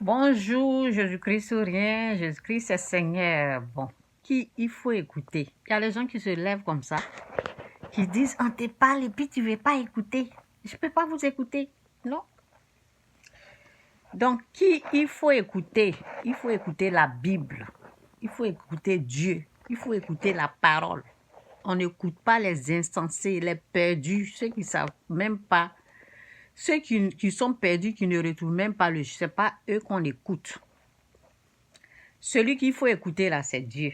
Bonjour, Jésus-Christ ou rien, Jésus-Christ est Seigneur. Bon, qui il faut écouter? Il y a les gens qui se lèvent comme ça, qui disent on te parle et puis tu ne veux pas écouter. Je ne peux pas vous écouter, non? Donc, qui il faut écouter? Il faut écouter la Bible, il faut écouter Dieu, il faut écouter la parole. On n'écoute pas les insensés, les perdus, ceux qui ne savent même pas. Ceux qui sont perdus, qui ne retrouvent même pas le... Ce n'est pas eux qu'on écoute. Celui qu'il faut écouter là, c'est Dieu.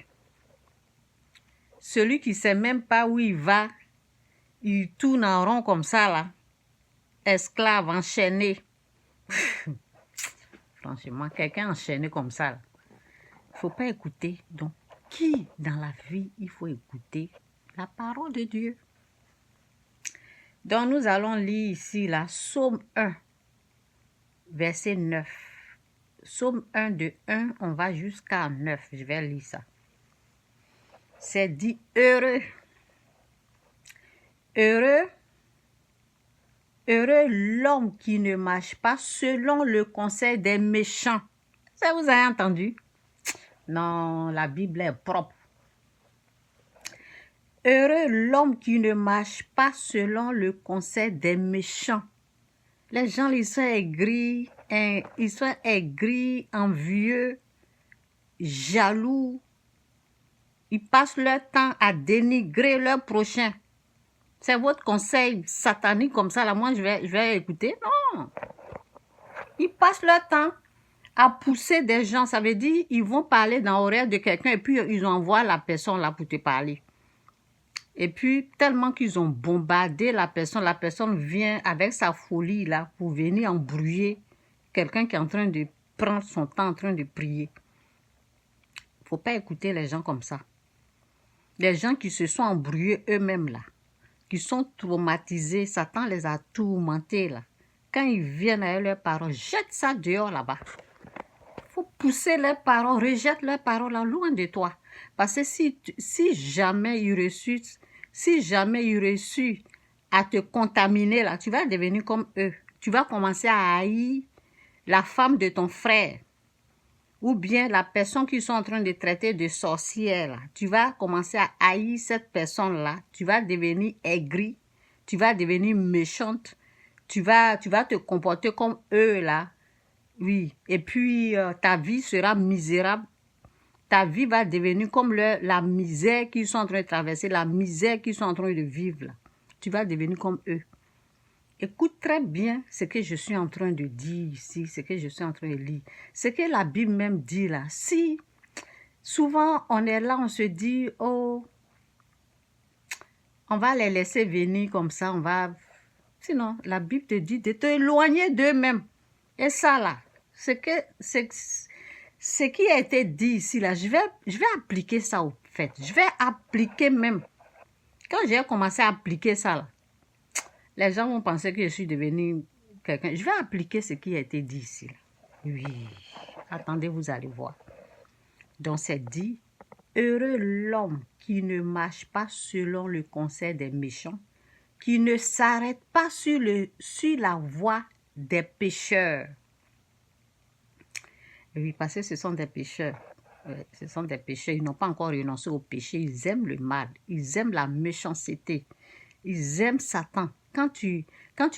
Celui qui ne sait même pas où il va, il tourne en rond comme ça là. Esclave, enchaîné. Franchement, quelqu'un enchaîné comme ça là. Il ne faut pas écouter. Donc, qui dans la vie, il faut écouter la parole de Dieu. Donc, nous allons lire ici là, Psaume 1, verset 9. Psaume 1 de 1, on va jusqu'à 9. Je vais lire ça. C'est dit heureux. Heureux l'homme qui ne marche pas selon le conseil des méchants. Ça vous avez entendu? Non, la Bible est propre. Heureux l'homme qui ne marche pas selon le conseil des méchants. Les gens, ils sont aigris, envieux, jaloux. Ils passent leur temps à dénigrer leur prochain. C'est votre conseil satanique comme ça, là, moi je vais écouter. Non. Ils passent leur temps à pousser des gens. Ça veut dire ils vont parler dans l'oreille de quelqu'un et puis ils envoient la personne là pour te parler. Et puis, tellement qu'ils ont bombardé la personne vient avec sa folie là pour venir embrouiller quelqu'un qui est en train de prendre son temps en train de prier. Il ne faut pas écouter les gens comme ça. Les gens qui se sont embrouillés eux-mêmes là, qui sont traumatisés, Satan les a tourmentés là. Quand ils viennent avec leurs paroles, jette ça dehors là-bas. Il faut pousser leurs paroles, rejette leurs paroles là, loin de toi. Parce que si jamais ils réussissent à te contaminer là, tu vas devenir comme eux. Tu vas commencer à haïr la femme de ton frère. Ou bien la personne qu'ils sont en train de traiter de sorcière, là. Tu vas commencer à haïr cette personne-là. Tu vas devenir aigri. Tu vas devenir méchante. Tu vas te comporter comme eux, là. Oui. Et puis, ta vie sera misérable. Ta vie va devenir comme la misère qu'ils sont en train de traverser, la misère qu'ils sont en train de vivre, là. Tu vas devenir comme eux. Écoute très bien ce que je suis en train de dire ici, ce que je suis en train de lire. Ce que la Bible même dit là. Si souvent on est là, on se dit, oh, on va les laisser venir comme ça, on va... Sinon, la Bible te dit de t'éloigner d'eux-mêmes. Et ça là, ce qui a été dit ici là, je vais appliquer ça au fait. Je vais appliquer même. Quand j'ai commencé à appliquer ça là, les gens vont penser que je suis devenue quelqu'un. Je vais appliquer ce qui a été dit ici. Là. Oui. Attendez, vous allez voir. Donc, c'est dit, heureux l'homme qui ne marche pas selon le conseil des méchants, qui ne s'arrête pas sur la voie des pécheurs. Oui, parce que ce sont des pécheurs. Ce sont des pécheurs. Ils n'ont pas encore renoncé au péché. Ils aiment le mal. Ils aiment la méchanceté. Ils aiment Satan. Quand tu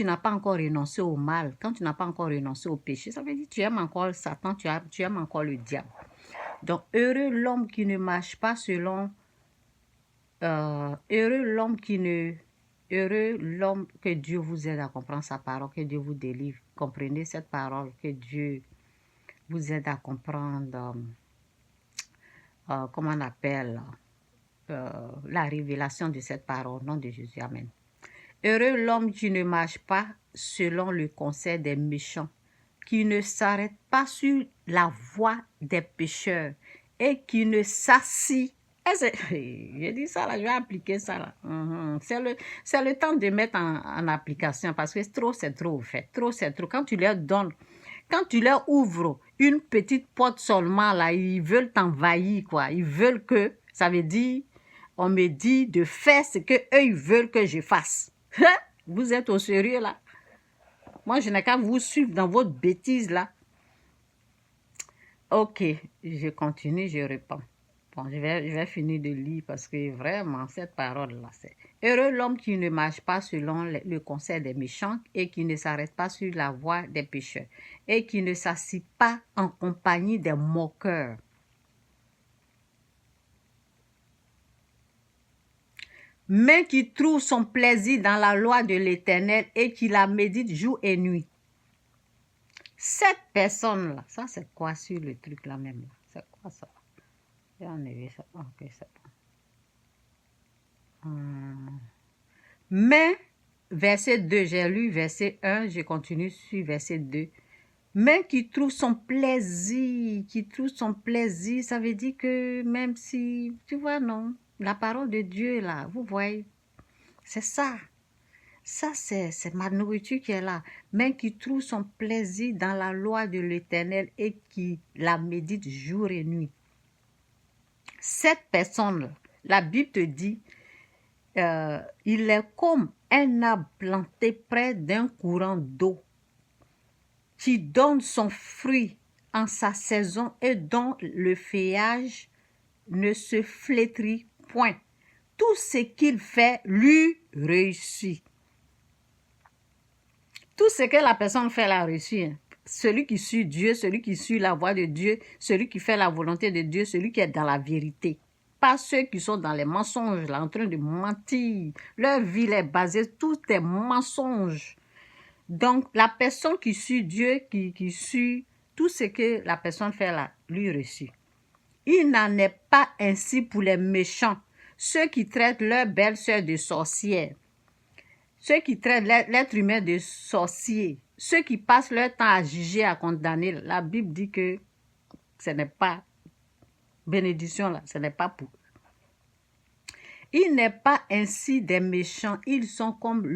n'as pas encore renoncé au mal, quand tu n'as pas encore renoncé au péché, ça veut dire que tu aimes encore Satan, tu aimes encore le diable. Donc, heureux l'homme qui ne marche pas selon... heureux l'homme que Dieu vous aide à comprendre sa parole, que Dieu vous délivre. Comprenez cette parole, que Dieu vous aide à comprendre, comment on appelle, la révélation de cette parole, au nom de Jésus. Amen. Heureux l'homme qui ne marche pas selon le conseil des méchants, qui ne s'arrête pas sur la voie des pécheurs et qui ne s'assit. J'ai dit ça là, je vais appliquer ça là. C'est le temps de mettre en application parce que c'est trop en fait. Trop, c'est trop. Quand tu leur donnes, quand tu leur ouvres une petite porte seulement là, ils veulent t'envahir quoi. Ils veulent que, ça veut dire, on me dit de faire ce que eux ils veulent que je fasse. Vous êtes au sérieux là? Moi, je n'ai qu'à vous suivre dans votre bêtise là. Ok, je continue, je réponds. Bon, je vais finir de lire parce que vraiment, cette parole-là, c'est... Heureux l'homme qui ne marche pas selon le conseil des méchants et qui ne s'arrête pas sur la voie des pécheurs et qui ne s'assied pas en compagnie des moqueurs. Mais qui trouve son plaisir dans la loi de l'Éternel et qui la médite jour et nuit. Cette personne-là, ça c'est quoi sur le truc là même? C'est quoi ça? J'ai enlevé ça. Ok, c'est bon. Mais, verset 2, j'ai lu verset 1, je continue sur verset 2. Mais qui trouve son plaisir, ça veut dire que même si, tu vois, non, la parole de Dieu là, vous voyez, c'est ça. Ça, c'est ma nourriture qui est là. Mais qui trouve son plaisir dans la loi de l'Éternel et qui la médite jour et nuit. Cette personne, la Bible te dit, il est comme un arbre planté près d'un courant d'eau qui donne son fruit en sa saison et dont le feuillage ne se flétrit point. Tout ce qu'il fait lui réussit. Tout ce que la personne fait la réussit. Hein. Celui qui suit Dieu, celui qui suit la voie de Dieu, celui qui fait la volonté de Dieu, celui qui est dans la vérité. Pas ceux qui sont dans les mensonges, là, en train de mentir. Leur vie est basée, tout est mensonge. Donc, la personne qui suit Dieu, qui suit tout ce que la personne fait là, lui réussit. Il n'en est pas ainsi pour les méchants, ceux qui traitent leur belle-sœur de sorcière, ceux qui traitent l'être humain de sorcier, ceux qui passent leur temps à juger, à condamner. La Bible dit que ce n'est pas bénédiction là, ce n'est pas pour eux. Il n'est pas ainsi des méchants, ils sont comme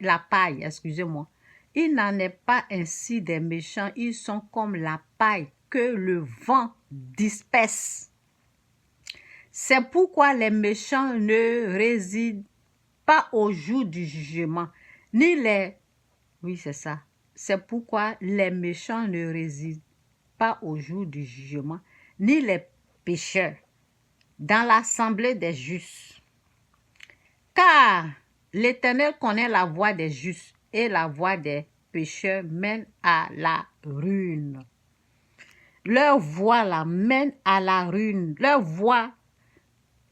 la paille, excusez-moi. Il n'en est pas ainsi des méchants, ils sont comme la paille que le vent disperse. C'est pourquoi les méchants ne résident pas au jour du jugement, ni les... Oui, c'est ça. C'est pourquoi les méchants ne résident pas au jour du jugement, ni les pécheurs, dans l'assemblée des justes. Car l'Éternel connaît la voie des justes et la voie des pécheurs mène à la ruine. Leur voie la mène à la ruine. Leur voie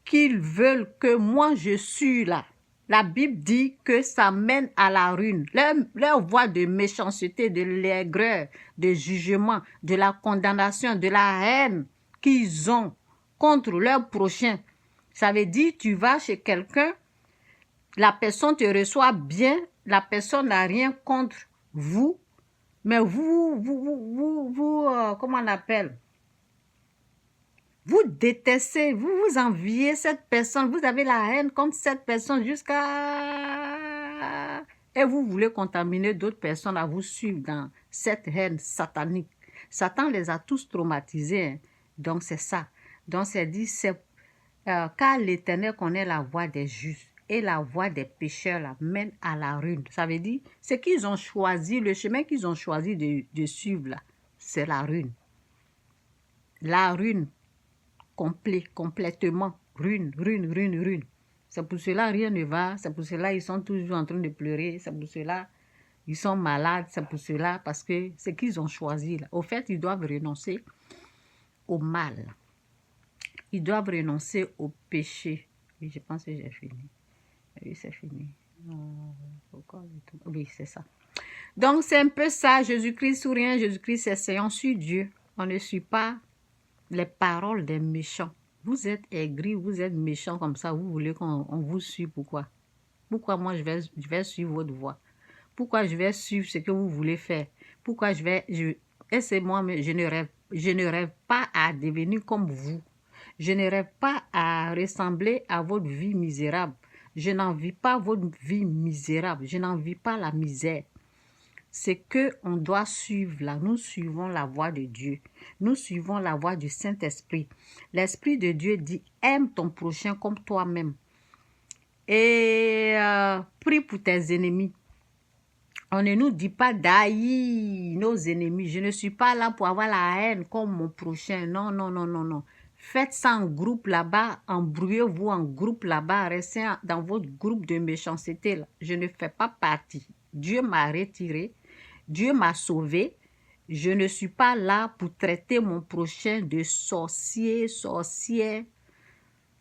qu'ils veulent que moi je suis là. La Bible dit que ça mène à la ruine. Leur voie de méchanceté, de l'aigreur, de jugement, de la condamnation, de la haine qu'ils ont contre leur prochain. Ça veut dire tu vas chez quelqu'un, la personne te reçoit bien, la personne n'a rien contre vous, mais vous comment on appelle? Vous détestez, vous enviez cette personne, vous avez la haine contre cette personne jusqu'à... Et vous voulez contaminer d'autres personnes à vous suivre dans cette haine satanique. Satan les a tous traumatisés, hein. Donc c'est ça. Donc c'est dit, car l'Éternel connaît la voie des justes et la voie des pécheurs la mène à la ruine. Ça veut dire, ce qu'ils ont choisi, le chemin qu'ils ont choisi de suivre là, c'est la ruine. La ruine. Complètement. Ruine. C'est pour cela rien ne va. C'est pour cela ils sont toujours en train de pleurer. C'est pour cela ils sont malades. C'est pour cela parce que ce qu'ils ont choisi là. Au fait, ils doivent renoncer au mal. Ils doivent renoncer au péché. Oui, je pense que j'ai fini. Oui, c'est fini. Oui, c'est ça. Donc, c'est un peu ça. Jésus-Christ ou rien. Jésus-Christ, c'est séance sur Dieu. On ne suit pas les paroles des méchants. Vous êtes aigris, vous êtes méchants comme ça, vous voulez qu'on vous suive, pourquoi? Pourquoi moi je vais suivre votre voie? Pourquoi je vais suivre ce que vous voulez faire? Pourquoi et c'est moi, mais je ne rêve pas à devenir comme vous. Je ne rêve pas à ressembler à votre vie misérable. Je n'envie pas votre vie misérable. Je n'envie pas la misère. C'est que on doit suivre là. Nous suivons la voie de Dieu. Nous suivons la voie du Saint-Esprit. L'Esprit de Dieu dit, aime ton prochain comme toi-même. Et prie pour tes ennemis. On ne nous dit pas d'haïr nos ennemis. Je ne suis pas là pour avoir la haine comme mon prochain. Non, non, non, non, non. Faites ça en groupe là-bas, embrouillez-vous en groupe là-bas, restez dans votre groupe de méchanceté là. Je ne fais pas partie. Dieu m'a retiré, Dieu m'a sauvé. Je ne suis pas là pour traiter mon prochain de sorcier, sorcière.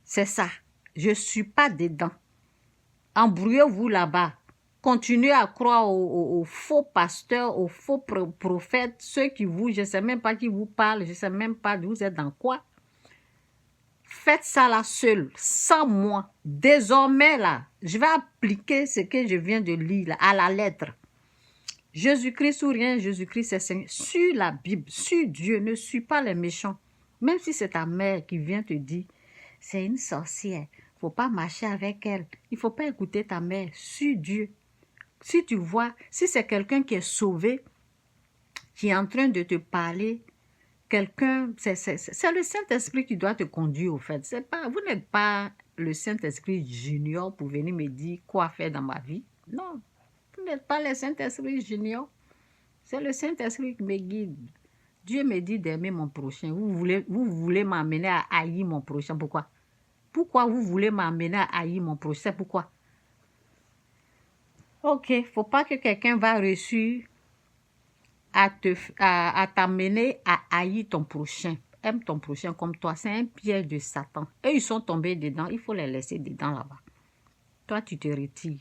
C'est ça. Je ne suis pas dedans. Embrouillez-vous là-bas. Continuez à croire aux faux pasteurs, aux faux prophètes, ceux qui vous, je ne sais même pas qui vous parlent, je ne sais même pas vous êtes dans quoi. Faites ça là seul, sans moi. Désormais là, je vais appliquer ce que je viens de lire là, à la lettre. Jésus-Christ ou rien, Jésus-Christ c'est Seigneur. Sur la Bible, sur Dieu, ne suis pas les méchants. Même si c'est ta mère qui vient te dire, c'est une sorcière, il ne faut pas marcher avec elle. Il ne faut pas écouter ta mère, sur Dieu. Si tu vois, si c'est quelqu'un qui est sauvé, qui est en train de te parler, quelqu'un, c'est le Saint-Esprit qui doit te conduire au fait. Vous n'êtes pas le Saint-Esprit junior pour venir me dire quoi faire dans ma vie. Non, vous n'êtes pas le Saint-Esprit junior. C'est le Saint-Esprit qui me guide. Dieu me dit d'aimer mon prochain. Vous voulez m'amener à haïr mon prochain. Pourquoi? Pourquoi vous voulez m'amener à haïr mon prochain? Pourquoi? Ok, faut pas que quelqu'un va réussir à t'amener à haïr ton prochain. Aime ton prochain comme toi. C'est un piège de Satan. Eux, ils sont tombés dedans. Il faut les laisser dedans là-bas. Toi, tu te retires.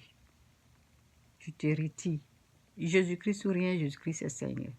Tu te retires. Jésus-Christ ou rien, Jésus-Christ est Seigneur.